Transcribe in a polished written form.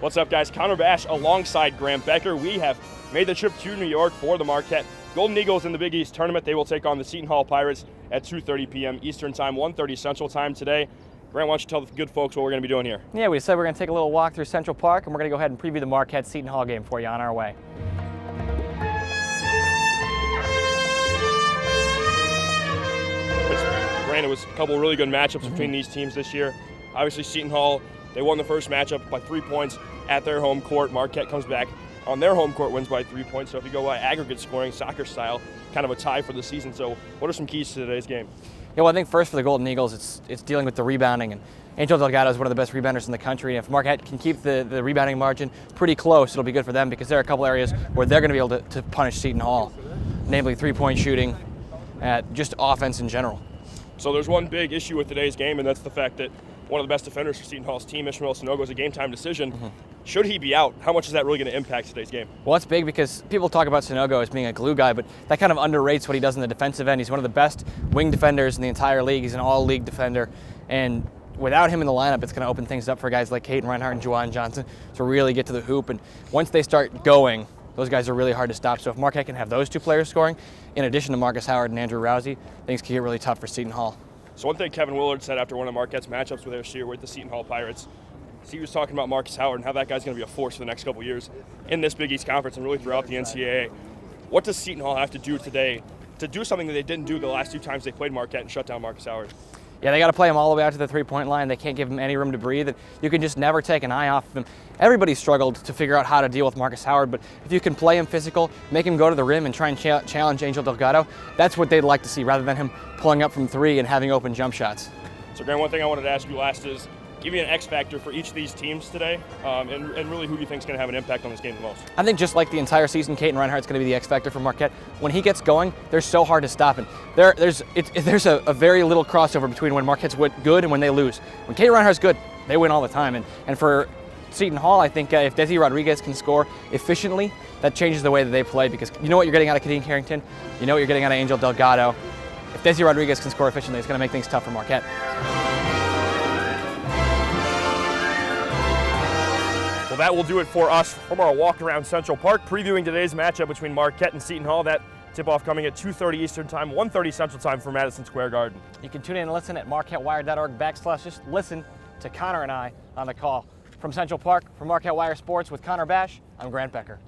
What's up, guys? Connor Basch alongside Grant Becker. We have made the trip to New York for the Marquette Golden Eagles in the Big East tournament. They will take on the Seton Hall Pirates at 2:30 p.m. Eastern Time, 1:30 Central Time today. Grant, why don't you tell the good folks what we're going to be doing here? Yeah, we said we're going to take a little walk through Central Park, and we're going to go ahead and preview the Marquette Seton Hall game for you on our way. Grant, it was a couple of really good matchups between these teams this year. Obviously, Seton Hall, they won the first matchup by 3 points at their home court. Marquette comes back on their home court, wins by 3 points. So if you go by aggregate scoring, soccer style, kind of a tie for the season. So what are some keys to today's game? Yeah, well, I think first for the Golden Eagles, it's dealing with the rebounding. And Angel Delgado is one of the best rebounders in the country. And if Marquette can keep the rebounding margin pretty close, it'll be good for them because there are a couple areas where they're going to be able to punish Seton Hall, namely three-point shooting, just offense in general. So there's one big issue with today's game, and that's the fact that one of the best defenders for Seton Hall's team, Ishmael Sanogo, is a game-time decision. Should he be out, how much is that really going to impact today's game? Well, it's big because people talk about Sanogo as being a glue guy, but that kind of underrates what he does in the defensive end. He's one of the best wing defenders in the entire league. He's an all-league defender, and without him in the lineup, it's going to open things up for guys like Caden Reinhardt and Juwan Johnson to really get to the hoop. And once they start going, those guys are really hard to stop. So if Marquette can have those two players scoring, in addition to Marcus Howard and Andrew Rousey, things can get really tough for Seton Hall. So one thing Kevin Willard said after one of Marquette's matchups with this year with the Seton Hall Pirates, he was talking about Marcus Howard and how that guy's going to be a force for the next couple of years in this Big East Conference and really throughout the NCAA. What does Seton Hall have to do today to do something that they didn't do the last 2 times they played Marquette and shut down Marcus Howard? Yeah, they got to play him all the way out to the three-point line. They can't give him any room to breathe. You can just never take an eye off of him. Everybody struggled to figure out how to deal with Marcus Howard, but if you can play him physical, make him go to the rim and try and challenge Angel Delgado, that's what they'd like to see rather than him pulling up from 3 and having open jump shots. So, Grant, one thing I wanted to ask you last is, give me an X factor for each of these teams today, and really who you think is going to have an impact on this game the most. I think just like the entire season, Caden Reinhardt's going to be the X factor for Marquette. When he gets going, they're so hard to stop. And there's a very little crossover between when Marquette's good and when they lose. When Caden Reinhardt's good, they win all the time. And for Seton Hall, I think if Desi Rodriguez can score efficiently, that changes the way that they play because you know what you're getting out of Kadeem Carrington, you know what you're getting out of Angel Delgado. If Desi Rodriguez can score efficiently, it's going to make things tough for Marquette. Well, that will do it for us from our walk around Central Park, previewing today's matchup between Marquette and Seton Hall. That tip-off coming at 2:30 Eastern Time, 1:30 Central Time for Madison Square Garden. You can tune in and listen at marquettewire.org/ just listen to Connor and I on the call. From Central Park, from Marquette Wire Sports with Connor Basch, I'm Grant Becker.